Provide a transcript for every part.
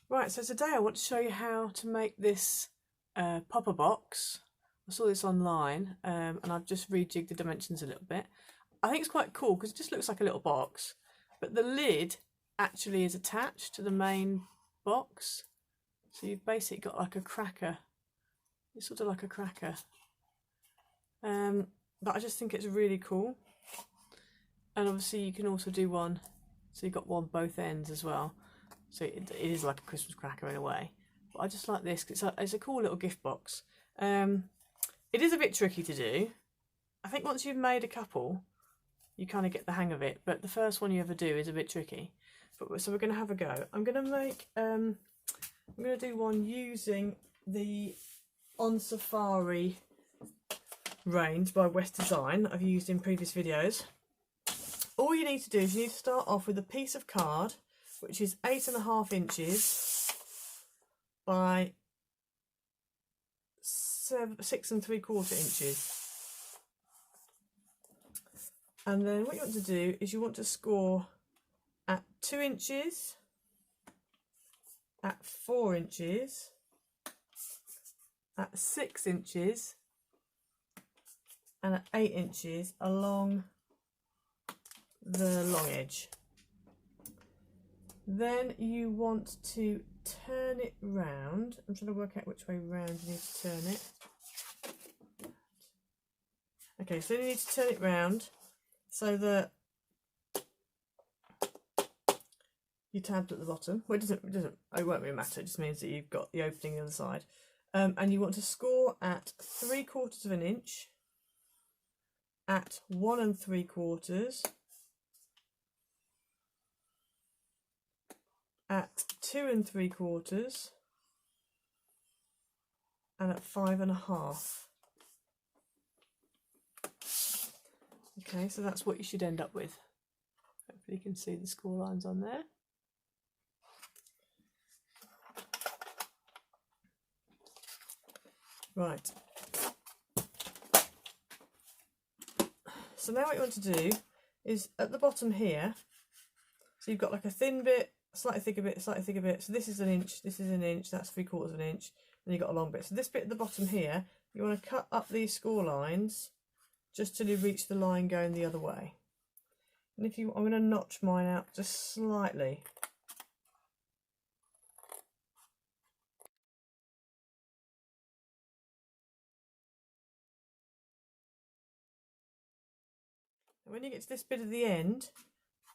Right, so today I want to show you how to make this popper box. I saw this online and I've just rejigged the dimensions a little bit. I think it's quite cool because it just looks like a little box, but the lid actually is attached to the main box. So you've basically got like a cracker. It's sort of like a cracker. But I just think it's really cool. And obviously you can also do one, so you've got one both ends as well. So it is like a Christmas cracker in a way. But I just like this because it's a cool little gift box. It is a bit tricky to do. I think once you've made a couple, you kind of get the hang of it. But the first one you ever do is a bit tricky. So we're going to have a go. I'm going to make, I'm going to do one using the On Safari range by West Design that I've used in previous videos. All you need to do is you need to start off with a piece of card which is 8.5 inches by 6 3/4 inches. And then what you want to do is you want to score at 2 inches, at 4 inches, at 6 inches, and at 8 inches along the long edge. Then you want to turn it round. I'm trying to work out which way round you need to turn it. Okay, so you need to turn it round so that your tab's at the bottom. Well, it won't really matter. It just means that you've got the opening on the other side. And you want to score at 3/4 inch, at 1 3/4, at 2 3/4, and at 5.5. Okay, so that's what you should end up with. Hopefully you can see the score lines on there. Right. So now what you want to do is at the bottom here, so you've got like a thin bit, slightly thicker bit, slightly thicker bit. So this is an inch, this is an inch, that's 3/4 inch. Then you've got a long bit. So this bit at the bottom here, you want to cut up these score lines just till you reach the line going the other way. And if you, I'm going to notch mine out just slightly. And when you get to this bit at the end,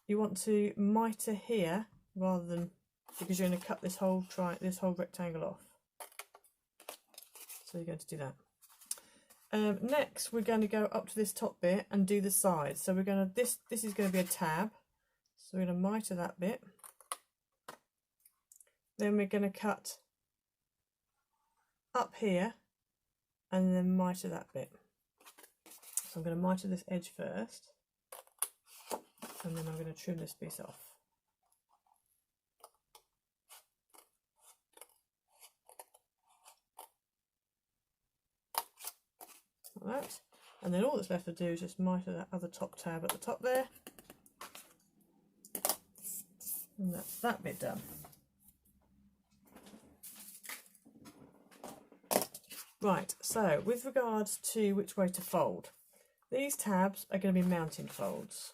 you want to miter here rather than, because you're going to cut this whole rectangle off. So you're going to do that. Next, we're going to go up to this top bit and do the sides. So we're going to, this is going to be a tab. So we're going to miter that bit. Then we're going to cut up here and then miter that bit. So I'm going to miter this edge first, and then I'm going to trim this piece off. Like that. And then all that's left to do is just miter that other top tab at the top there, and that's that bit done. Right, so with regards to which way to fold, these tabs are going to be mounting folds.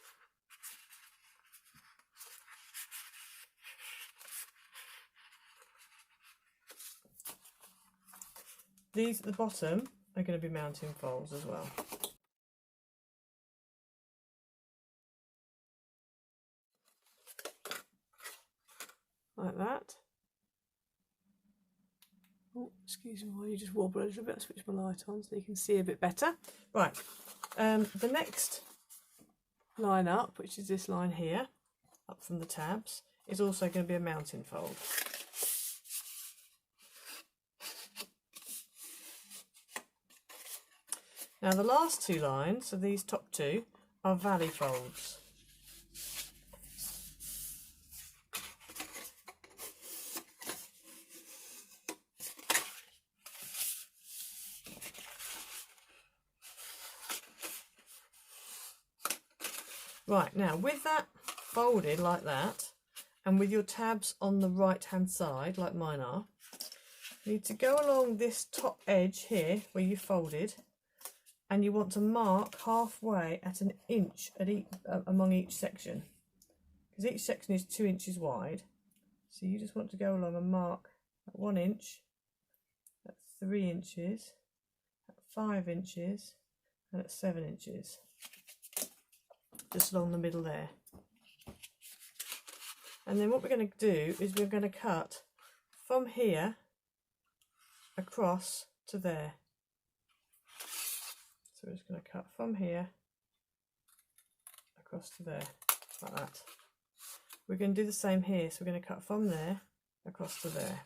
These at the bottom are going to be mounting folds as well. Like that. Oh, excuse me while you just wobble a little bit. I'll switch my light on so you can see a bit better. Right, the next line up, which is this line here, up from the tabs, is also going to be a mounting fold. Now the last two lines, so these top two, are valley folds. Right, now with that folded like that, and with your tabs on the right hand side, like mine are, you need to go along this top edge here where you folded, and you want to mark halfway at an inch at among each section, because each section is 2 inches wide. So you just want to go along and mark at 1 inch, at 3 inches, at 5 inches, and at 7 inches, just along the middle there. And then what we're going to do is we're going to cut from here across to there. So we're just going to cut from here across to there, like that. We're going to do the same here, so we're going to cut from there across to there.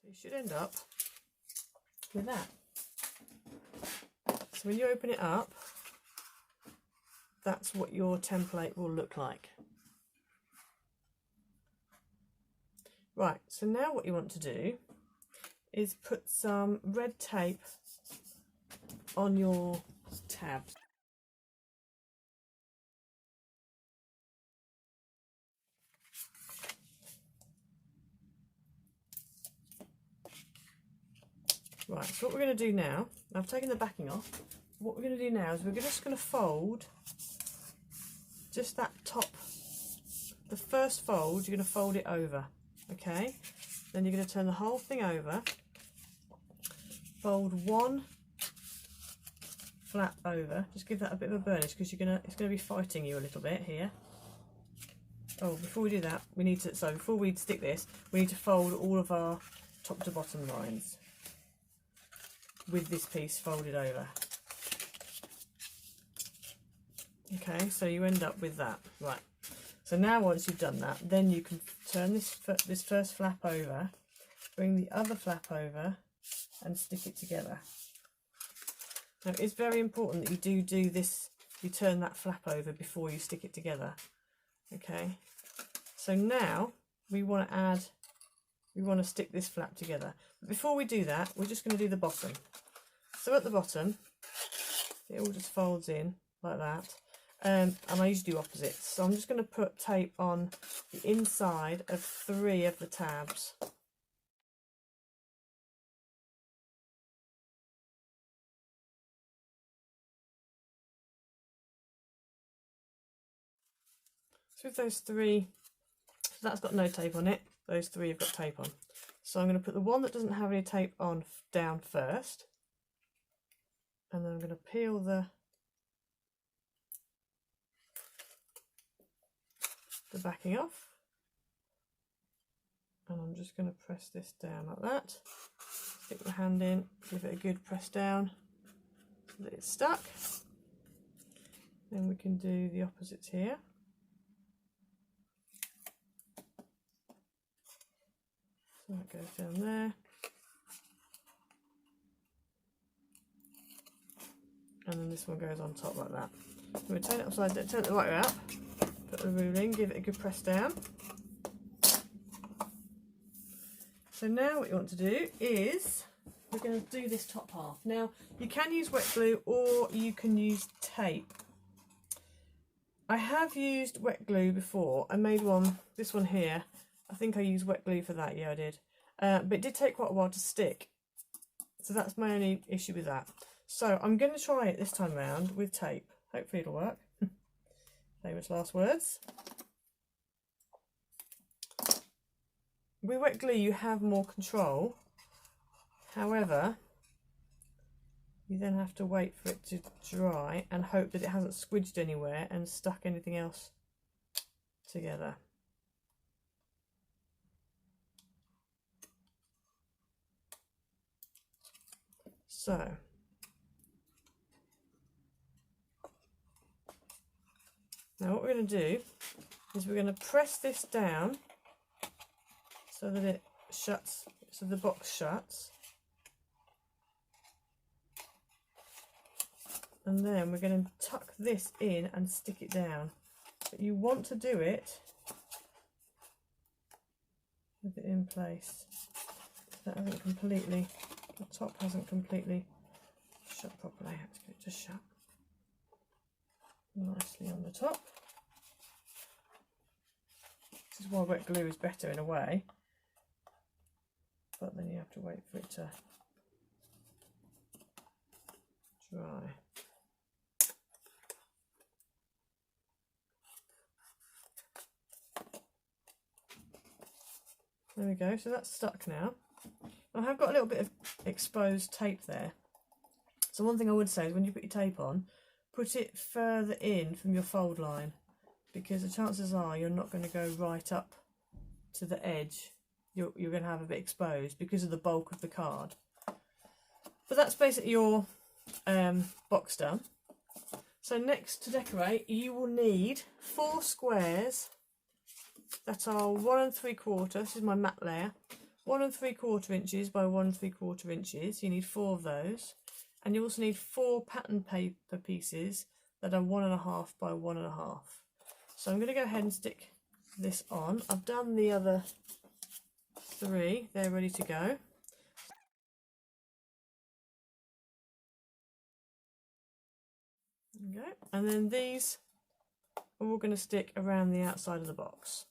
So you should end up with that. So when you open it up, that's what your template will look like. Right, so now what you want to do is put some red tape on your tabs. Right, so what we're going to do now, I've taken the backing off. What we're going to do now is we're just going to fold just that top, the first fold, you're going to fold it over, okay? Then you're going to turn the whole thing over, fold one flap over, just give that a bit of a burnish because it's going to be fighting you a little bit here. Oh, before we do that, we need to, so before we stick this, we need to fold all of our top to bottom lines with this piece folded over. Okay, so you end up with that. Right, so now once you've done that, then you can turn this first flap over, bring the other flap over and stick it together. Now it's very important that you do this, you turn that flap over before you stick it together. Okay, so now we want to stick this flap together. But before we do that, we're just going to do the bottom. So at the bottom, it all just folds in like that. And I usually do opposites. So I'm just going to put tape on the inside of 3 of the tabs. So with those 3, so that's got no tape on it, those 3 have got tape on. So I'm going to put the one that doesn't have any tape on down first, and then I'm going to peel the backing off, and I'm just going to press this down like that, stick my hand in, give it a good press down so that it's stuck. Then we can do the opposites here. So that goes down there, and then this one goes on top like that. I'm going to turn it upside down, turn it the right way up, put the ruler in, give it a good press down. So now what you want to do is we're going to do this top half. Now you can use wet glue or you can use tape. I have used wet glue before. I made one, this one here. I think I used wet glue for that, yeah I did. But it did take quite a while to stick. So that's my only issue with that. So I'm going to try it this time round with tape. Hopefully it'll work. Famous last words. With wet glue you have more control. However, you then have to wait for it to dry and hope that it hasn't squidged anywhere and stuck anything else together. So now what we're going to do is we're going to press this down so that it shuts, so the box shuts, and then we're going to tuck this in and stick it down. But you want to do it with it in place. That hasn't completely, the top hasn't completely shut properly. I have to get it to shut nicely on the top. This is why wet glue is better in a way, but then you have to wait for it to dry. There we go, so that's stuck now. I have got a little bit of exposed tape there. So one thing I would say is when you put your tape on, put it further in from your fold line, because the chances are you're not going to go right up to the edge. You're going to have a bit exposed because of the bulk of the card. But that's basically your box done. So next, to decorate, you will need 4 squares that are 1 3/4, this is my matte layer, 1 3/4 inches by 1 3/4 inches. You need 4 of those. And you also need 4 pattern paper pieces that are 1 1/2 by 1 1/2. So I'm going to go ahead and stick this on. I've done the other 3, they're ready to go. There we go. And then these are all going to stick around the outside of the box.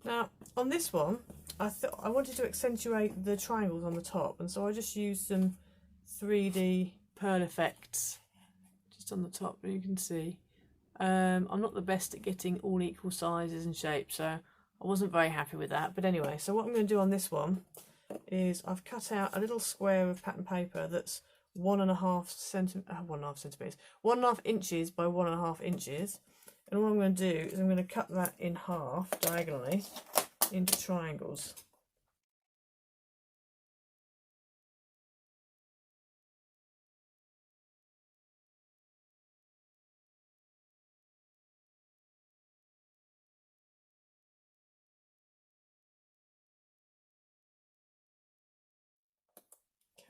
Now on this one, I thought I wanted to accentuate the triangles on the top, and so I just used some 3D pearl effects just on the top, and you can see I'm not the best at getting all equal sizes and shapes, so I wasn't very happy with that. But anyway, so what I'm going to do on this one is I've cut out a little square of pattern paper that's 1 1/2 centimeters, 1 1/2 inches by 1 1/2 inches. And all I'm going to do is I'm going to cut that in half diagonally into triangles.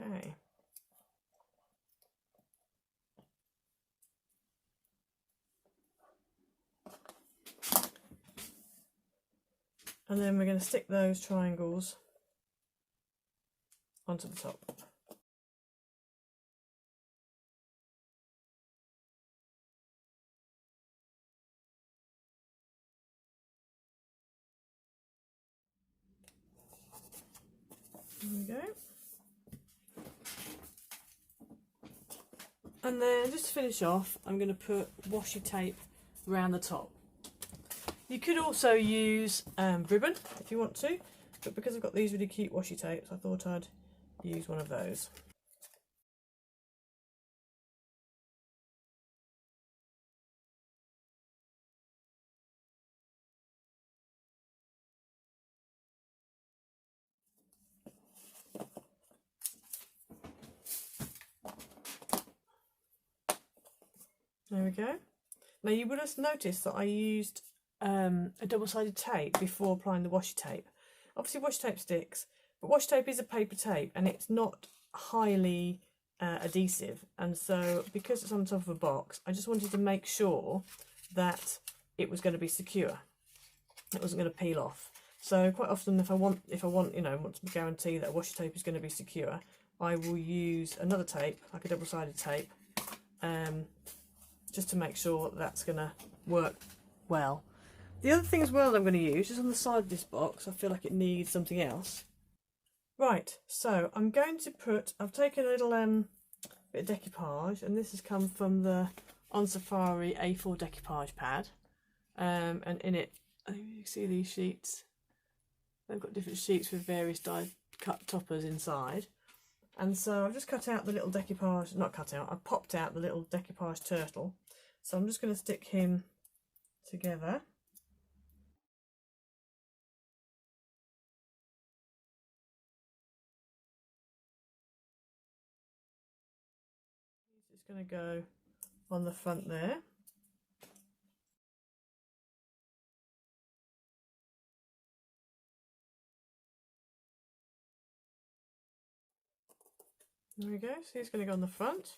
Okay. And then we're going to stick those triangles onto the top. There we go. And then just to finish off, I'm going to put washi tape around the top. You could also use ribbon if you want to, but because I've got these really cute washi tapes, I thought I'd use one of those. There we go. Now you would have noticed that I used a double-sided tape before applying the washi tape. Obviously washi tape sticks, but washi tape is a paper tape and it's not highly adhesive, and so because it's on top of a box, I just wanted to make sure that it was going to be secure. It wasn't going to peel off. So quite often if I want to guarantee that washi tape is going to be secure, I will use another tape, like a double-sided tape, just to make sure that's going to work well. The other thing as well that I'm going to use, just on the side of this box, I feel like it needs something else. Right, so I'm going to put, I've taken a little bit of decoupage, and this has come from the On Safari A4 decoupage pad, and in it, I think you can see these sheets. They've got different sheets with various die cut toppers inside. And so I've just cut out the little decoupage, not cut out, I've popped out the little decoupage turtle. So I'm just going to stick him together. going to go on the front there. There we go, so he's going to go on the front.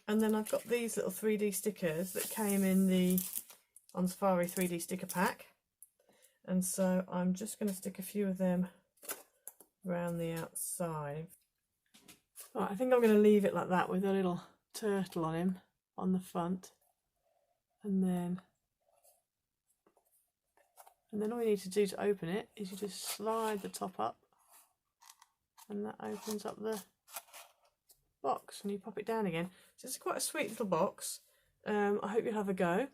And then I've got these little 3D stickers that came in the On Safari 3D sticker pack. And so I'm just going to stick a few of them around the outside. Right, I think I'm going to leave it like that with a little turtle on him on the front. And then all you need to do to open it is you just slide the top up and that opens up the box and you pop it down again. So it's quite a sweet little box. I hope you'll have a go.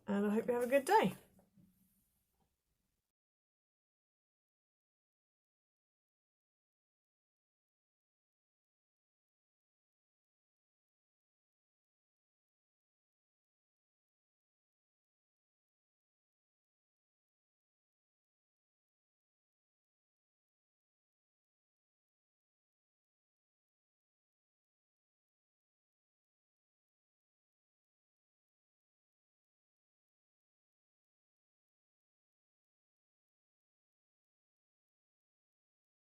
And I hope you have a good day.